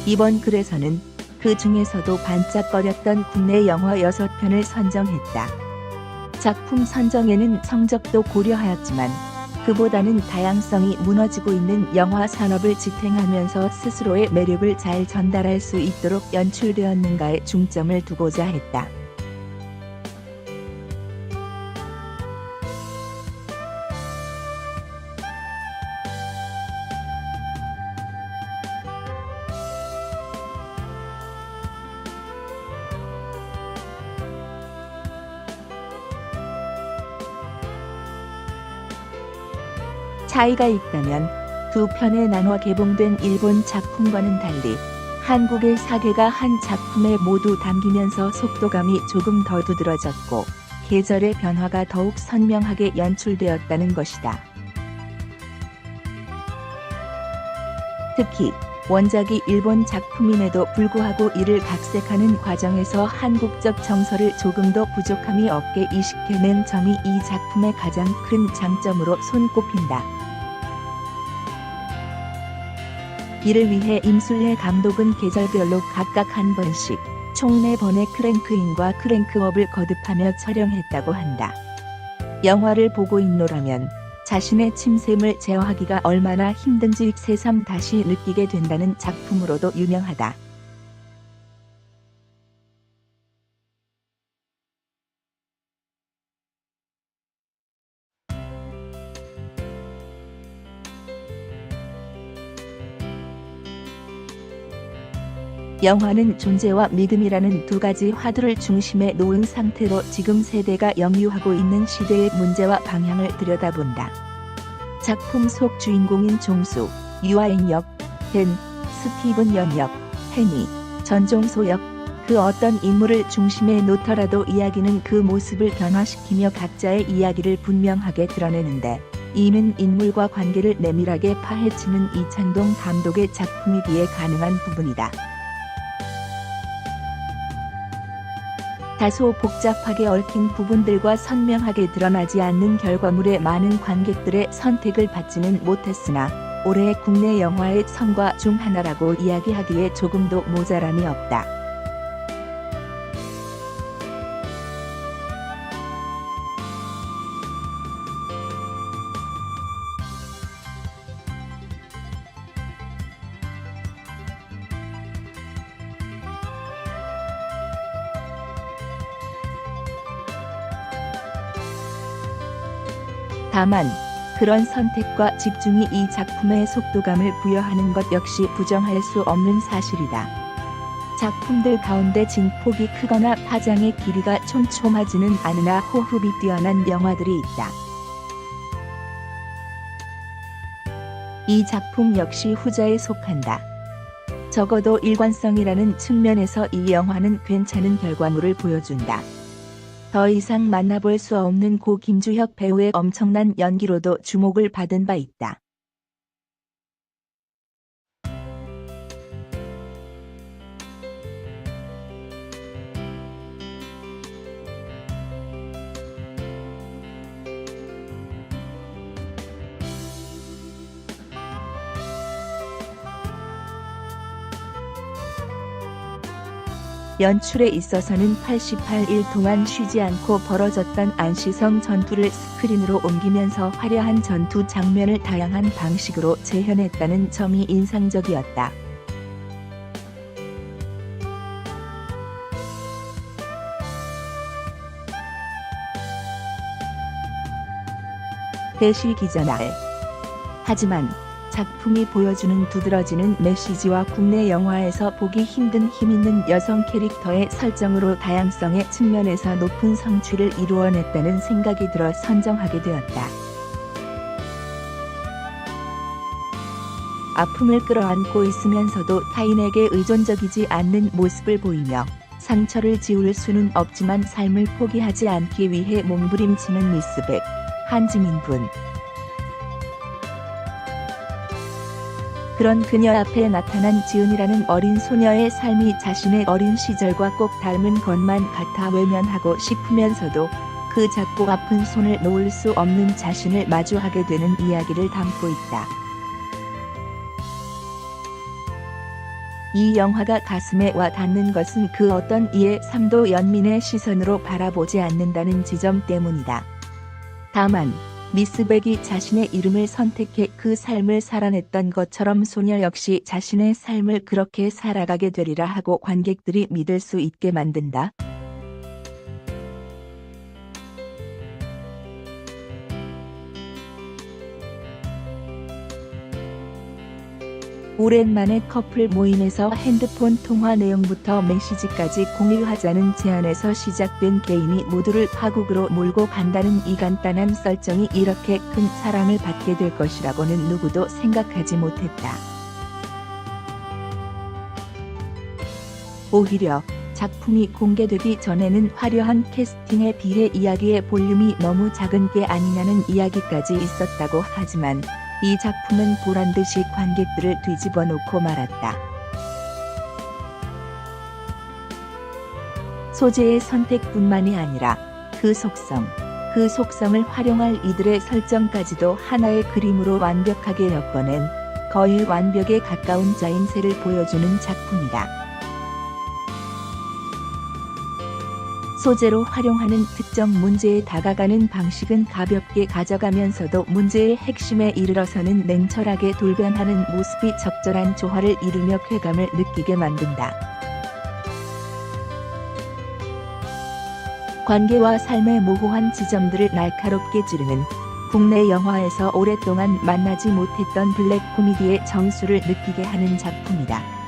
이번 글에서는 그 중에서도 반짝거렸던 국내 영화 6편을 선정했다. 작품 선정에는 성적도 고려하였지만 그보다는 다양성이 무너지고 있는 영화 산업을 지탱하면서 스스로의 매력을 잘 전달할 수 있도록 연출되었는가에 중점을 두고자 했다. 차이가 있다면 두 편에 나눠 개봉된 일본 작품과는 달리 한국의 사계가 한 작품에 모두 담기면서 속도감이 조금 더 두드러졌고 계절의 변화가 더욱 선명하게 연출되었다는 것이다. 특히 원작이 일본 작품임에도 불구하고 이를 각색하는 과정에서 한국적 정서를 조금도 부족함이 없게 이식해낸 점이 이 작품의 가장 큰 장점으로 손꼽힌다. 이를 위해 임술래 감독은 계절별로 각각 한 번씩 총 4번의 크랭크인과 크랭크업을 거듭하며 촬영했다고 한다. 영화를 보고 있노라면 자신의 침샘을 제어하기가 얼마나 힘든지 새삼 다시 느끼게 된다는 작품으로도 유명하다. 영화는 존재와 믿음이라는 두 가지 화두를 중심에 놓은 상태로 지금 세대가 역류하고 있는 시대의 문제와 방향을 들여다본다. 작품 속 주인공인 종수, 유아인 역, 벤, 스티븐 연 역, 해니, 전종소 역, 그 어떤 인물을 중심에 놓더라도 이야기는 그 모습을 변화시키며 각자의 이야기를 분명하게 드러내는데 이는 인물과 관계를 내밀하게 파헤치는 이창동 감독의 작품이기에 가능한 부분이다. 다소 복잡하게 얽힌 부분들과 선명하게 드러나지 않는 결과물에 많은 관객들의 선택을 받지는 못했으나 올해 국내 영화의 성과 중 하나라고 이야기하기에 조금도 모자람이 없다. 다만 그런 선택과 집중이 이 작품의 속도감을 부여하는 것 역시 부정할 수 없는 사실이다. 작품들 가운데 진폭이 크거나 파장의 길이가 촘촘하지는 않으나 호흡이 뛰어난 영화들이 있다. 이 작품 역시 후자에 속한다. 적어도 일관성이라는 측면에서 이 영화는 괜찮은 결과물을 보여준다. 더 이상 만나볼 수 없는 고 김주혁 배우의 엄청난 연기로도 주목을 받은 바 있다. 연출에 있어서는 88일 동안 쉬지 않고 벌어졌던 안시성 전투를 스크린으로 옮기면서 화려한 전투 장면을 다양한 방식으로 재현했다는 점이 인상적이었다. 대시 기자날. 하지만 작품이 보여주는 두드러지는 메시지와 국내 영화에서 보기 힘든 힘있는 여성 캐릭터의 설정으로 다양성의 측면에서 높은 성취를 이루어냈다는 생각이 들어 선정하게 되었다. 아픔을 끌어안고 있으면서도 타인에게 의존적이지 않는 모습을 보이며 상처를 지울 수는 없지만 삶을 포기하지 않기 위해 몸부림치는 미스백, 한지민 분. 그런 그녀 앞에 나타난 지은이라는 어린 소녀의 삶이 자신의 어린 시절과 꼭 닮은 것만 같아 외면하고 싶으면서도 그 작고 아픈 손을 놓을 수 없는 자신을 마주하게 되는 이야기를 담고 있다. 이 영화가 가슴에 와 닿는 것은 그 어떤 이의 삶도 연민의 시선으로 바라보지 않는다는 지점 때문이다. 다만 미스 백이 자신의 이름을 선택해 그 삶을 살아냈던 것처럼 소녀 역시 자신의 삶을 그렇게 살아가게 되리라 하고 관객들이 믿을 수 있게 만든다. 오랜만에 커플 모임에서 핸드폰 통화 내용부터 메시지까지 공유하자는 제안에서 시작된 게임이 모두를 파국으로 몰고 간다는 이 간단한 설정이 이렇게 큰 사랑을 받게 될 것이라고는 누구도 생각하지 못했다. 오히려 작품이 공개되기 전에는 화려한 캐스팅에 비해 이야기의 볼륨이 너무 작은 게 아니냐는 이야기까지 있었다고 하지만 이 작품은 보란듯이 관객들을 뒤집어 놓고 말았다. 소재의 선택뿐만이 아니라 그 속성을 활용할 이들의 설정까지도 하나의 그림으로 완벽하게 엮어낸 거의 완벽에 가까운 짜임새를 보여주는 작품이다. 소재로 활용하는 특정 문제에 다가가는 방식은 가볍게 가져가면서도 문제의 핵심에 이르러서는 냉철하게 돌변하는 모습이 적절한 조화를 이루며 쾌감을 느끼게 만든다. 관계와 삶의 모호한 지점들을 날카롭게 찌르는 국내 영화에서 오랫동안 만나지 못했던 블랙 코미디의 정수를 느끼게 하는 작품이다.